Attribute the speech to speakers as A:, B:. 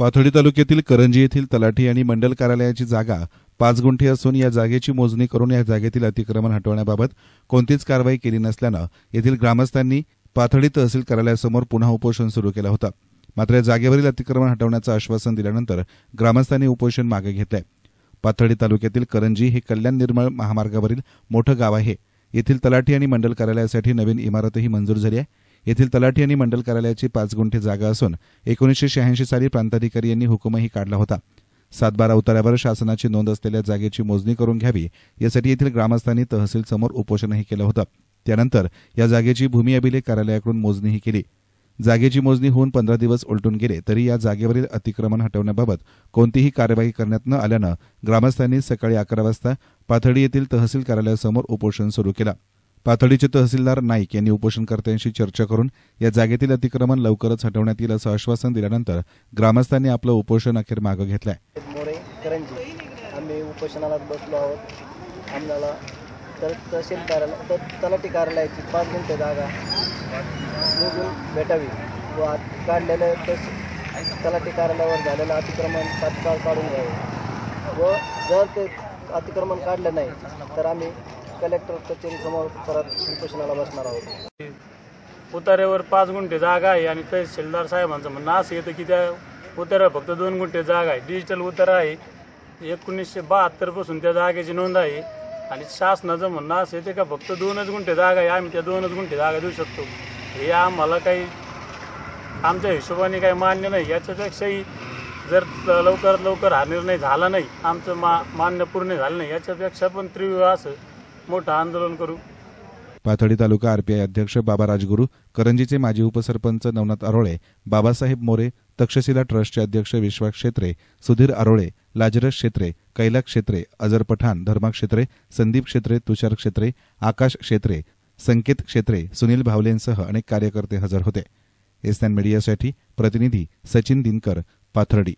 A: पाथर्डी तालुक्यातील करंजी येथील तलाठी आणि मंडल कार्यालयाची जागा 5 गुंठे असून या जागेची मोजणी करून या जागेतील अतिक्रमण हटवण्याबाबत कोणतीच कारवाई केली नसल्यानं येथील ग्रामस्थांनी पाथर्डी तहसील कार्यालयासमोर पुन्हा उपोषण सुरू केलं होतं। मात्र या जागेवरील अतिक्रमण हटवण्याचं आश्वासन दिल्यानंतर ग्रामस्थांनी उपोषण मागे घेतलंय। पाथर्डी तालुक्यातील करंजी हे कल्याण निर्मळ महामार्गावरील मोठं गाव आहे। येथील तलाठी आणि मंडल कार्यालयासाठी नवीन इमारतही मंजूर झाली आहे। येथील तलाठी आणि मंडल कार्यालयाची 5 गुंठे जागा असून 1986 साली प्रांताधिकारी यांनी हुकूमही काढला होता। 7/12 उतार्यावर शासनाची नोंद असलेल्या जागेची मोजणी करून घ्यावी यासाठी येथील ग्रामस्थांनी तहसील समोर उपोषणही केलं होतं। त्यानंतर या जागेची भूमी अभिलेख कार्यालयाकडून मोजणीही केली। जागेची मोजणी होऊन 15 दिवस उलटून गेले तरी या जागेवरील अतिक्रमण हटवण्याबाबत कोणतीही कार्यवाही करण्यात न आल्यानं ग्रामस्थांनी सकाळी 11 वाजता पाथर्डी येथील तहसील कार्यालयासमोर उपोषण सुरू केलं। पाथर्डीचे तहसीलदार नाईक यांनी उपोषणकर्त्यांशी चर्चा करून या जागेतील अतिक्रमण लवकरच हटवण्यात येईल असं आश्वासन दिल्यानंतर ग्रामस्थांनी आपलं उपोषण अखेर मागे घेतलंय।
B: आम्ही उपोषणाला बसलो आहोत। आम्हाला तहसील कार्यालय तलाठी कार्यालयाची 5 गुंठे जागा मोजून भेटावी व काढलेलं तलाठी कार्यालयावर झालेलं अतिक्रमण तात्काळ काढून घ्यावे व जर ते अतिक्रमण काढलं नाही तर आम्ही कलेक्टर कचेरी समोर परत उपोषणाला बसणार आहोत।
C: उतार्यावर 5 गुंठे जागा आहे आणि तहसीलदार साहेबांचं म्हणणं असं येतं की त्या उतार्यावर फक्त 2 गुंठे जागा आहे। डिजिटल उतारा आहे। 1972 पासून त्या जागेची नोंद आहे आणि शासनाचं म्हणणं असं येते का फक्त 2च गुंठे जागा आहे, आम्ही त्या 2च गुंठे जागा देऊ शकतो। हे आम्हाला काही आमच्या हिशोबाने काही मान्य नाही। याच्यापेक्षाही जर लवकरात लवकर हा निर्णय झाला नाही, आमचं मान्य पूर्ण झालं नाही, याच्यापेक्षा पण तीव्र असं मोठं आंदोलन करू।
A: पाथर्डी तालुका आरपीआय अध्यक्ष बाबा राजगुरू, करंजीचे माजी उपसरपंच नवनाथ आरोळे, बाबासाहेब मोरे, तक्षशिला ट्रस्टचे अध्यक्ष विश्वास क्षेत्रे, सुधीर आरोळे, लाजरस क्षेत्रे, कैलास क्षेत्रे, अजर पठाण, धर्मा क्षेत्रे, संदीप क्षेत्रे, तुषार क्षेत्रे, आकाश क्षेत्रे, संकेत क्षेत्रे, सुनील भावलेंसह अनेक कार्यकर्ते हजर होते। एसएन मीडियासाठी प्रतिनिधी सचिन दिनकर, पाथर्डी।